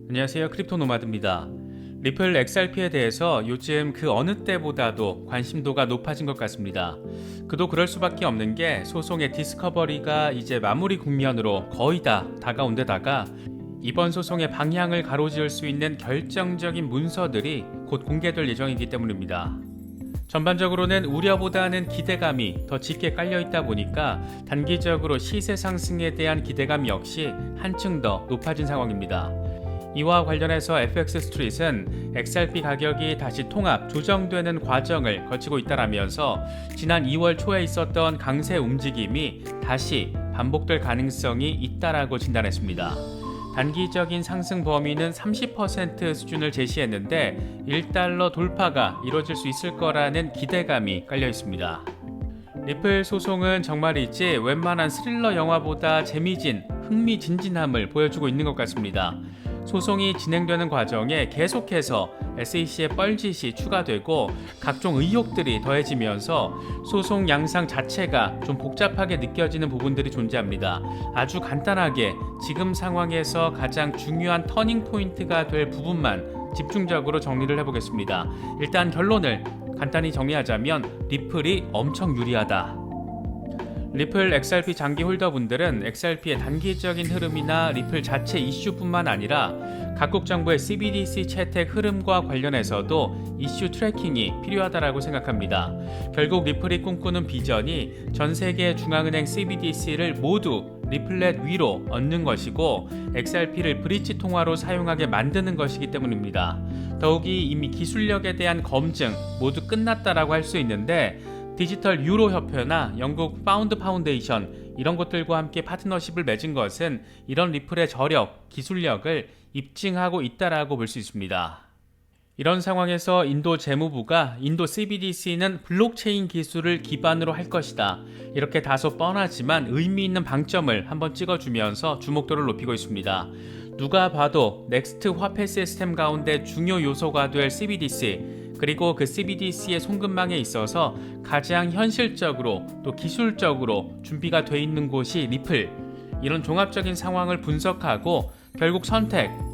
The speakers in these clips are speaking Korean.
안녕하세요. 크립토 노마드입니다. 리플 XRP에 대해서 요즘 그 어느 때보다도 관심도가 높아진 것 같습니다. 그도 그럴 수밖에 없는 게 소송의 디스커버리가 이제 마무리 국면으로 거의 다 다가온 데다가 이번 소송의 방향을 가로지을 수 있는 결정적인 문서들이 곧 공개될 예정이기 때문입니다. 전반적으로는 우려보다는 기대감이 더 짙게 깔려있다 보니까 단기적으로 시세 상승에 대한 기대감 역시 한층 더 높아진 상황입니다. 이와 관련해서 FX 스트릿은 XRP 가격이 다시 통합, 조정되는 과정을 거치고 있다라면서 지난 2월 초에 있었던 강세 움직임이 다시 반복될 가능성이 있다라고 진단했습니다. 단기적인 상승 범위는 30% 수준을 제시했는데 1달러 돌파가 이루어질 수 있을 거라는 기대감이 깔려 있습니다. 리플 소송은 정말이지 웬만한 스릴러 영화보다 재미진, 흥미진진함을 보여주고 있는 것 같습니다. 소송이 진행되는 과정에 계속해서 SEC의 뻘짓이 추가되고 각종 의혹들이 더해지면서 소송 양상 자체가 좀 복잡하게 느껴지는 부분들이 존재합니다. 아주 간단하게 지금 상황에서 가장 중요한 터닝 포인트가 될 부분만 집중적으로 정리를 해보겠습니다. 일단 결론을 간단히 정리하자면 리플이 엄청 유리하다. 리플 XRP 장기 홀더분들은 XRP의 단기적인 흐름이나 리플 자체 이슈뿐만 아니라 각국 정부의 CBDC 채택 흐름과 관련해서도 이슈 트래킹이 필요하다고 생각합니다. 결국 리플이 꿈꾸는 비전이 전 세계 중앙은행 CBDC를 모두 리플렛 위로 얹는 것이고 XRP를 브릿지 통화로 사용하게 만드는 것이기 때문입니다. 더욱이 이미 기술력에 대한 검증 모두 끝났다라고 할 수 있는데 디지털 유로 협회나 영국 파운드 파운데이션 이런 것들과 함께 파트너십을 맺은 것은 이런 리플의 저력, 기술력을 입증하고 있다라고 볼 수 있습니다. 이런 상황에서 인도 재무부가 인도 CBDC는 블록체인 기술을 기반으로 할 것이다. 이렇게 다소 뻔하지만 의미 있는 방점을 한번 찍어주면서 주목도를 높이고 있습니다. 누가 봐도 넥스트 화폐 시스템 가운데 중요 요소가 될 CBDC 그리고 그 CBDC의 송금망에 있어서 가장 현실적으로 또 기술적으로 준비가 돼 있는 곳이 리플. 이런 종합적인 상황을 분석하고 결국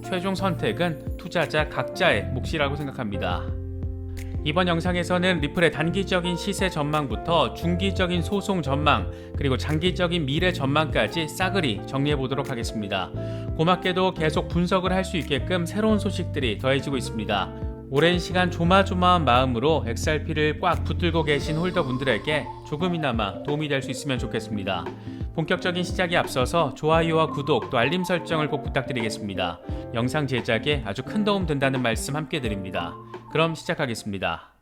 최종 선택은 투자자 각자의 몫이라고 생각합니다. 이번 영상에서는 리플의 단기적인 시세 전망부터 중기적인 소송 전망 그리고 장기적인 미래 전망까지 싸그리 정리해 보도록 하겠습니다. 고맙게도 계속 분석을 할 수 있게끔 새로운 소식들이 더해지고 있습니다. 오랜 시간 조마조마한 마음으로 XRP를 꽉 붙들고 계신 홀더분들에게 조금이나마 도움이 될 수 있으면 좋겠습니다. 본격적인 시작에 앞서서 좋아요와 구독 또 알림 설정을 꼭 부탁드리겠습니다. 영상 제작에 아주 큰 도움 된다는 말씀 함께 드립니다. 그럼 시작하겠습니다.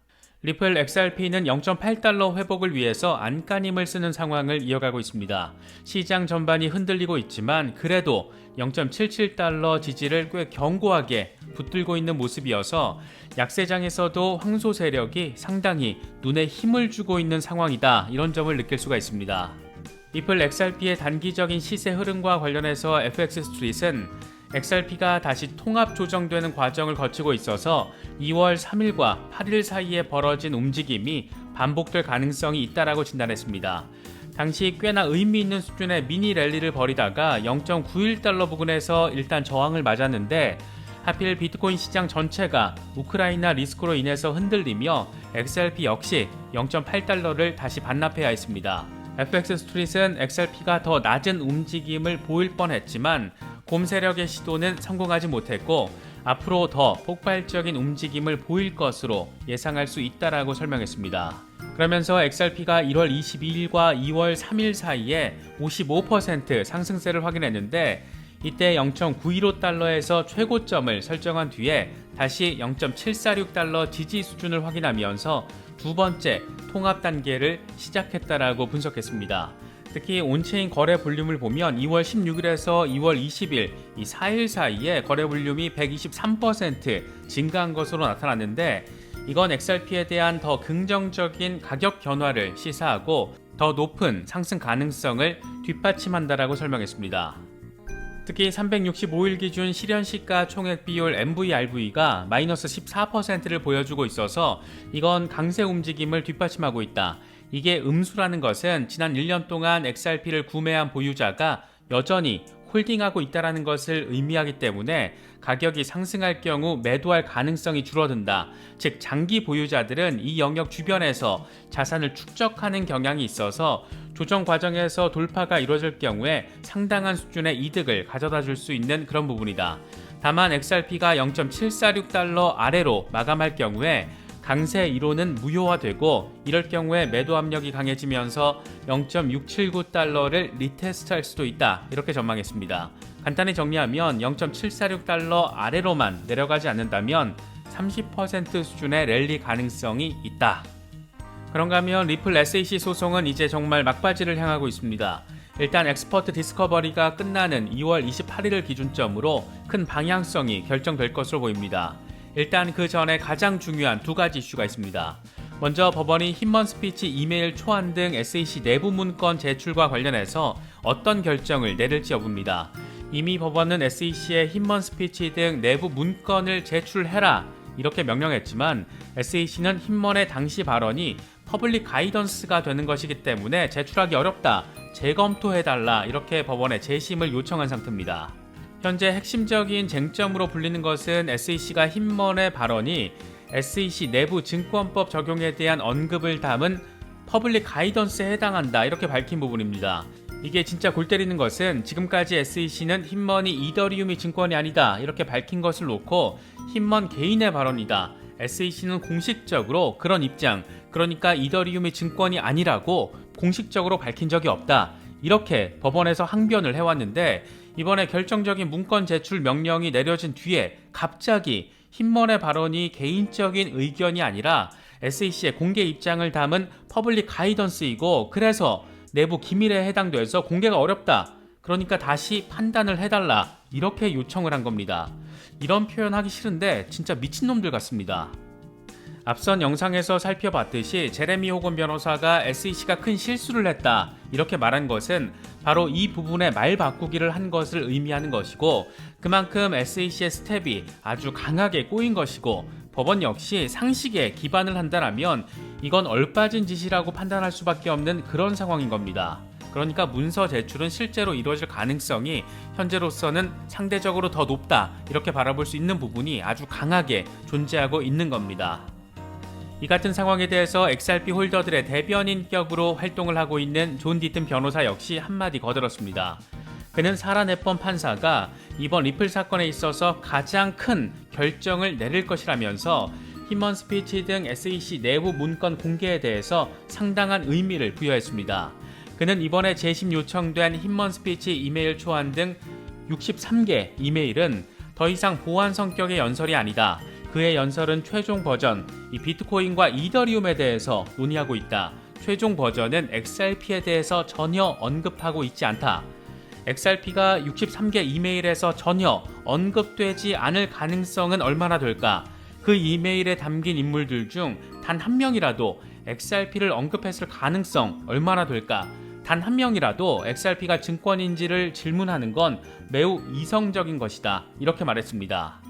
리플 XRP는 0.8달러 회복을 위해서 안간힘을 쓰는 상황을 이어가고 있습니다. 시장 전반이 흔들리고 있지만 그래도 0.77달러 지지를 꽤 견고하게 붙들고 있는 모습이어서 약세장에서도 황소 세력이 상당히 눈에 힘을 주고 있는 상황이다 이런 점을 느낄 수가 있습니다. 리플 XRP의 단기적인 시세 흐름과 관련해서 FX 스트릿은 XRP가 다시 통합 조정되는 과정을 거치고 있어서 2월 3일과 8일 사이에 벌어진 움직임이 반복될 가능성이 있다라고 진단했습니다. 당시 꽤나 의미 있는 수준의 미니 랠리를 벌이다가 0.91달러 부근에서 일단 저항을 맞았는데 하필 비트코인 시장 전체가 우크라이나 리스크로 인해서 흔들리며 XRP 역시 0.8달러를 다시 반납해야 했습니다. FX 스트릿은 XRP가 더 낮은 움직임을 보일 뻔했지만 곰 세력의 시도는 성공하지 못했고 앞으로 더 폭발적인 움직임을 보일 것으로 예상할 수 있다라고 설명했습니다. 그러면서 XRP가 1월 22일과 2월 3일 사이에 55% 상승세를 확인했는데 이때 0.915달러에서 최고점을 설정한 뒤에 다시 0.746달러 지지 수준을 확인하면서 두 번째 통합 단계를 시작했다라고 분석했습니다. 특히 온체인 거래 볼륨을 보면 2월 16일에서 2월 20일 이 4일 사이에 거래 볼륨이 123% 증가한 것으로 나타났는데 이건 XRP에 대한 더 긍정적인 가격 변화를 시사하고 더 높은 상승 가능성을 뒷받침한다라고 설명했습니다. 특히 365일 기준 실현시가 총액 비율 MVRV가 마이너스 14%를 보여주고 있어서 이건 강세 움직임을 뒷받침하고 있다. 이게 음수라는 것은 지난 1년 동안 XRP를 구매한 보유자가 여전히 홀딩하고 있다는 것을 의미하기 때문에 가격이 상승할 경우 매도할 가능성이 줄어든다. 즉 장기 보유자들은 이 영역 주변에서 자산을 축적하는 경향이 있어서 조정 과정에서 돌파가 이루어질 경우에 상당한 수준의 이득을 가져다 줄 수 있는 그런 부분이다. 다만 XRP가 0.746달러 아래로 마감할 경우에 강세 이론은 무효화되고 이럴 경우에 매도 압력이 강해지면서 0.679달러를 리테스트할 수도 있다. 이렇게 전망했습니다. 간단히 정리하면 0.746달러 아래로만 내려가지 않는다면 30% 수준의 랠리 가능성이 있다. 그런가 하면 리플 SEC 소송은 이제 정말 막바지를 향하고 있습니다. 일단 엑스퍼트 디스커버리가 끝나는 2월 28일을 기준점으로 큰 방향성이 결정될 것으로 보입니다. 일단 그 전에 가장 중요한 두 가지 이슈가 있습니다. 먼저 법원이 힌먼 스피치 이메일 초안 등 SEC 내부 문건 제출과 관련해서 어떤 결정을 내릴지 여부입니다. 이미 법원은 SEC의 힌먼 스피치 등 내부 문건을 제출해라 이렇게 명령했지만 SEC는 힌먼의 당시 발언이 퍼블릭 가이던스가 되는 것이기 때문에 제출하기 어렵다, 재검토해달라 이렇게 법원에 재심을 요청한 상태입니다. 현재 핵심적인 쟁점으로 불리는 것은 SEC가 힌먼의 발언이 SEC 내부 증권법 적용에 대한 언급을 담은 퍼블릭 가이던스에 해당한다 이렇게 밝힌 부분입니다. 이게 진짜 골 때리는 것은 지금까지 SEC는 힌먼이 이더리움이 증권이 아니다 이렇게 밝힌 것을 놓고 힌먼 개인의 발언이다. SEC는 공식적으로 그런 입장, 그러니까 이더리움이 증권이 아니라고 공식적으로 밝힌 적이 없다. 이렇게 법원에서 항변을 해왔는데 이번에 결정적인 문건 제출 명령이 내려진 뒤에 갑자기 힌먼의 발언이 개인적인 의견이 아니라 SEC의 공개 입장을 담은 퍼블릭 가이던스이고 그래서 내부 기밀에 해당돼서 공개가 어렵다. 그러니까 다시 판단을 해달라. 이렇게 요청을 한 겁니다. 이런 표현하기 싫은데 진짜 미친놈들 같습니다. 앞선 영상에서 살펴봤듯이 제레미 호건 변호사가 SEC가 큰 실수를 했다 이렇게 말한 것은 바로 이 부분의 말 바꾸기를 한 것을 의미하는 것이고 그만큼 SEC의 스텝이 아주 강하게 꼬인 것이고 법원 역시 상식에 기반을 한다면 이건 얼빠진 짓이라고 판단할 수밖에 없는 그런 상황인 겁니다. 그러니까 문서 제출은 실제로 이루어질 가능성이 현재로서는 상대적으로 더 높다 이렇게 바라볼 수 있는 부분이 아주 강하게 존재하고 있는 겁니다. 이 같은 상황에 대해서 XRP 홀더들의 대변인격으로 활동을 하고 있는 존 디튼 변호사 역시 한마디 거들었습니다. 그는 사라 넷번 판사가 이번 리플 사건에 있어서 가장 큰 결정을 내릴 것이라면서 힌먼 스피치 등 SEC 내부 문건 공개에 대해서 상당한 의미를 부여했습니다. 그는 이번에 재심 요청된 힌먼 스피치 이메일 초안 등 63개 이메일은 더 이상 보안 성격의 연설이 아니다. 그의 연설은 최종 버전, 이 비트코인과 이더리움에 대해서 논의하고 있다. 최종 버전은 XRP에 대해서 전혀 언급하고 있지 않다. XRP가 63개 이메일에서 전혀 언급되지 않을 가능성은 얼마나 될까? 그 이메일에 담긴 인물들 중 단 한 명이라도 XRP를 언급했을 가능성 얼마나 될까? 단 한 명이라도 XRP가 증권인지를 질문하는 건 매우 이성적인 것이다. 이렇게 말했습니다.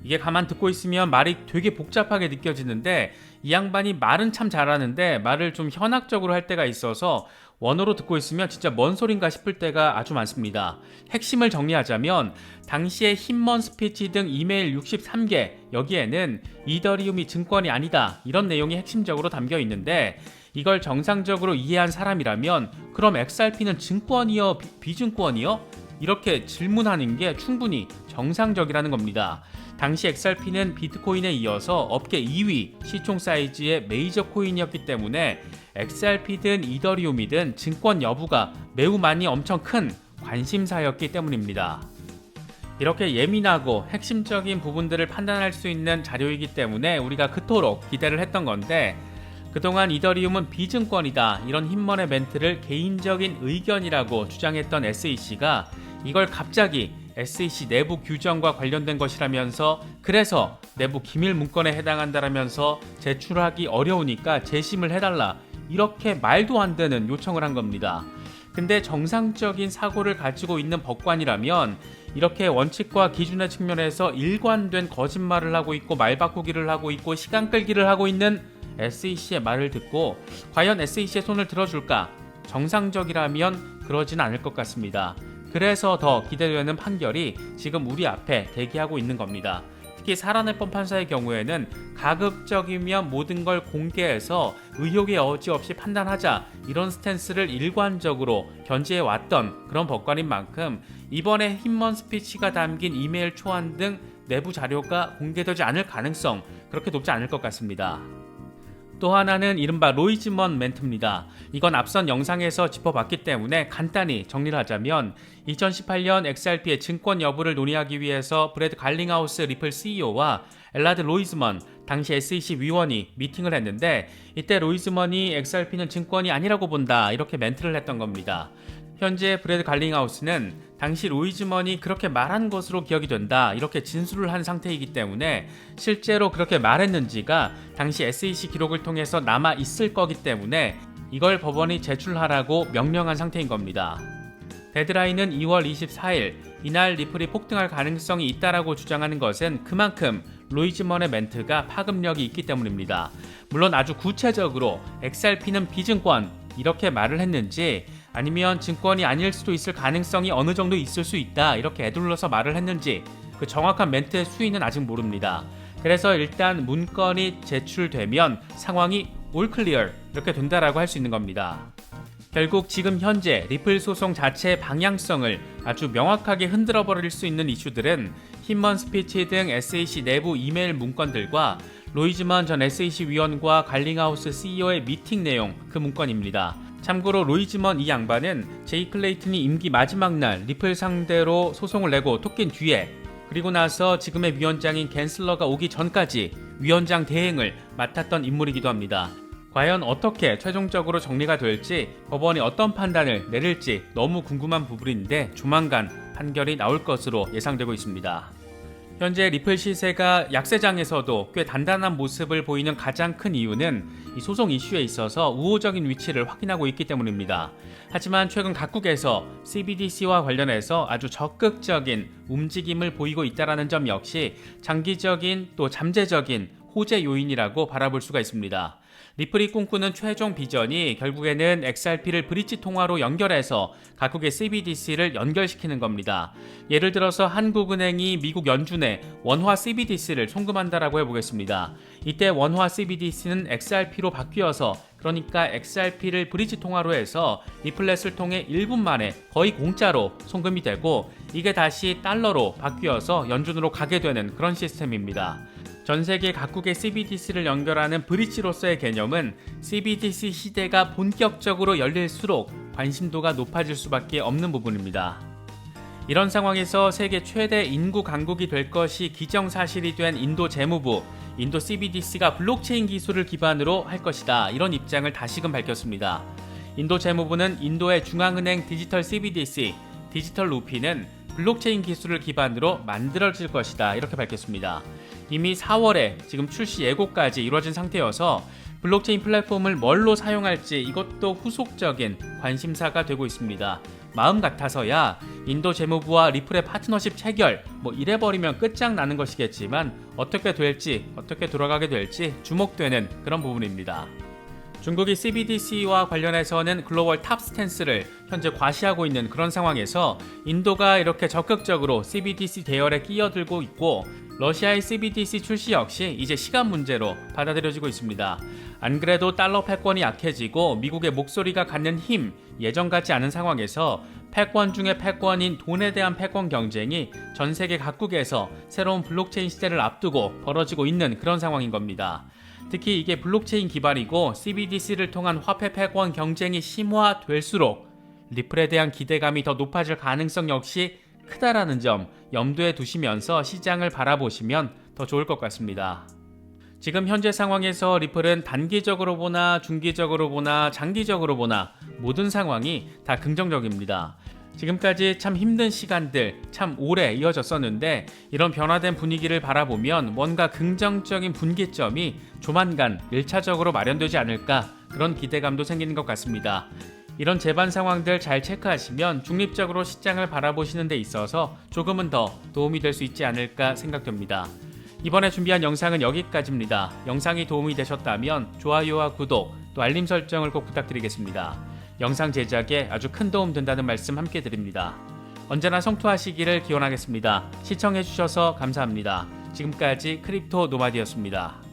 이게 가만 듣고 있으면 말이 되게 복잡하게 느껴지는데 이 양반이 말은 참 잘하는데 말을 좀 현학적으로 할 때가 있어서 원어로 듣고 있으면 진짜 뭔 소린가 싶을 때가 아주 많습니다. 핵심을 정리하자면 당시에 힌먼 스피치 등 이메일 63개 여기에는 이더리움이 증권이 아니다 이런 내용이 핵심적으로 담겨 있는데 이걸 정상적으로 이해한 사람이라면 그럼 XRP는 증권이요 비증권이요? 이렇게 질문하는 게 충분히 정상적이라는 겁니다. 당시 XRP는 비트코인에 이어서 업계 2위 시총 사이즈의 메이저 코인이었기 때문에 XRP든 이더리움이든 증권 여부가 매우 많이 엄청 큰 관심사였기 때문입니다. 이렇게 예민하고 핵심적인 부분들을 판단할 수 있는 자료이기 때문에 우리가 그토록 기대를 했던 건데 그동안 이더리움은 비증권이다 이런 힌먼의 멘트를 개인적인 의견이라고 주장했던 SEC가 이걸 갑자기 SEC 내부 규정과 관련된 것이라면서 그래서 내부 기밀 문건에 해당한다라면서 제출하기 어려우니까 재심을 해달라 이렇게 말도 안 되는 요청을 한 겁니다. 근데 정상적인 사고를 가지고 있는 법관이라면 이렇게 원칙과 기준의 측면에서 일관된 거짓말을 하고 있고 말 바꾸기를 하고 있고 시간 끌기를 하고 있는 SEC의 말을 듣고 과연 SEC의 손을 들어줄까? 정상적이라면 그러진 않을 것 같습니다. 그래서 더 기대되는 판결이 지금 우리 앞에 대기하고 있는 겁니다. 특히 사라네폰 판사의 경우에는 가급적이면 모든 걸 공개해서 의혹의 여지 없이 판단하자, 이런 스탠스를 일관적으로 견지해 왔던 그런 법관인 만큼 이번에 힘먼 스피치가 담긴 이메일 초안 등 내부 자료가 공개되지 않을 가능성 그렇게 높지 않을 것 같습니다. 또 하나는 이른바 로이즈먼 멘트입니다. 이건 앞선 영상에서 짚어봤기 때문에 간단히 정리를 하자면 2018년 XRP의 증권 여부를 논의하기 위해서 브래드 갈링하우스 리플 CEO와 엘라드 로이즈먼 당시 SEC 위원이 미팅을 했는데, 이때 로이즈먼이 XRP는 증권이 아니라고 본다 이렇게 멘트를 했던 겁니다. 현재 브래드 갈링하우스는 당시 로이즈먼이 그렇게 말한 것으로 기억이 된다 이렇게 진술을 한 상태이기 때문에 실제로 그렇게 말했는지가 당시 SEC 기록을 통해서 남아 있을 거기 때문에 이걸 법원이 제출하라고 명령한 상태인 겁니다. 데드라인은 2월 24일, 이날 리플이 폭등할 가능성이 있다라고 주장하는 것은 그만큼 로이즈먼의 멘트가 파급력이 있기 때문입니다. 물론 아주 구체적으로 XRP는 비증권 이렇게 말을 했는지, 아니면 증권이 아닐 수도 있을 가능성이 어느 정도 있을 수 있다 이렇게 애둘러서 말을 했는지 그 정확한 멘트의 수위는 아직 모릅니다. 그래서 일단 문건이 제출되면 상황이 올 클리어 이렇게 된다라고 할 수 있는 겁니다. 결국 지금 현재 리플 소송 자체의 방향성을 아주 명확하게 흔들어 버릴 수 있는 이슈들은 힘먼 스피치 등 SEC 내부 이메일 문건들과 로이즈먼 전 SEC 위원과 갈링하우스 CEO의 미팅 내용 그 문건입니다. 참고로 로이즈먼 이 양반은 제이 클레이튼이 임기 마지막 날 리플 상대로 소송을 내고 토낀 뒤에, 그리고 나서 지금의 위원장인 갠슬러가 오기 전까지 위원장 대행을 맡았던 인물이기도 합니다. 과연 어떻게 최종적으로 정리가 될지, 법원이 어떤 판단을 내릴지 너무 궁금한 부분인데 조만간 판결이 나올 것으로 예상되고 있습니다. 현재 리플 시세가 약세장에서도 꽤 단단한 모습을 보이는 가장 큰 이유는 이 소송 이슈에 있어서 우호적인 위치를 확인하고 있기 때문입니다. 하지만 최근 각국에서 CBDC와 관련해서 아주 적극적인 움직임을 보이고 있다는 점 역시 장기적인 또 잠재적인 호재 요인이라고 바라볼 수가 있습니다. 리플이 꿈꾸는 최종 비전이 결국에는 XRP를 브릿지 통화로 연결해서 각국의 CBDC를 연결시키는 겁니다. 예를 들어서 한국은행이 미국 연준에 원화 CBDC를 송금한다라고 해보겠습니다. 이때 원화 CBDC는 XRP로 바뀌어서, 그러니까 XRP를 브릿지 통화로 해서 리플렛을 통해 1분 만에 거의 공짜로 송금이 되고, 이게 다시 달러로 바뀌어서 연준으로 가게 되는 그런 시스템입니다. 전 세계 각국의 CBDC를 연결하는 브릿지로서의 개념은 CBDC 시대가 본격적으로 열릴수록 관심도가 높아질 수밖에 없는 부분입니다. 이런 상황에서 세계 최대 인구 강국이 될 것이 기정사실이 된 인도 재무부, 인도 CBDC가 블록체인 기술을 기반으로 할 것이다 이런 입장을 다시금 밝혔습니다. 인도 재무부는 인도의 중앙은행 디지털 CBDC, 디지털 루피는 블록체인 기술을 기반으로 만들어질 것이다 이렇게 밝혔습니다. 이미 4월에 지금 출시 예고까지 이루어진 상태여서 블록체인 플랫폼을 뭘로 사용할지 이것도 후속적인 관심사가 되고 있습니다. 마음 같아서야 인도 재무부와 리플의 파트너십 체결 이래버리면 끝장나는 것이겠지만 어떻게 될지, 어떻게 돌아가게 될지 주목되는 그런 부분입니다. 중국이 CBDC와 관련해서는 글로벌 탑 스탠스를 현재 과시하고 있는 그런 상황에서 인도가 이렇게 적극적으로 CBDC 대열에 끼어들고 있고, 러시아의 CBDC 출시 역시 이제 시간 문제로 받아들여지고 있습니다. 안 그래도 달러 패권이 약해지고 미국의 목소리가 갖는 힘 예전 같지 않은 상황에서 패권 중의 패권인 돈에 대한 패권 경쟁이 전 세계 각국에서 새로운 블록체인 시대를 앞두고 벌어지고 있는 그런 상황인 겁니다. 특히 이게 블록체인 기반이고 CBDC를 통한 화폐 패권 경쟁이 심화될수록 리플에 대한 기대감이 더 높아질 가능성 역시 크다라는 점 염두에 두시면서 시장을 바라보시면 더 좋을 것 같습니다. 지금 현재 상황에서 리플은 단기적으로 보나 중기적으로 보나 장기적으로 보나 모든 상황이 다 긍정적입니다. 지금까지 참 힘든 시간들 참 오래 이어졌었는데 이런 변화된 분위기를 바라보면 뭔가 긍정적인 분기점이 조만간 1차적으로 마련되지 않을까 그런 기대감도 생기는 것 같습니다. 이런 재반 상황들 잘 체크하시면 중립적으로 시장을 바라보시는 데 있어서 조금은 더 도움이 될 수 있지 않을까 생각됩니다. 이번에 준비한 영상은 여기까지입니다. 영상이 도움이 되셨다면 좋아요와 구독 또 알림 설정을 꼭 부탁드리겠습니다. 영상 제작에 아주 큰 도움 된다는 말씀 함께 드립니다. 언제나 성투하시기를 기원하겠습니다. 시청해주셔서 감사합니다. 지금까지 크립토 노마디였습니다.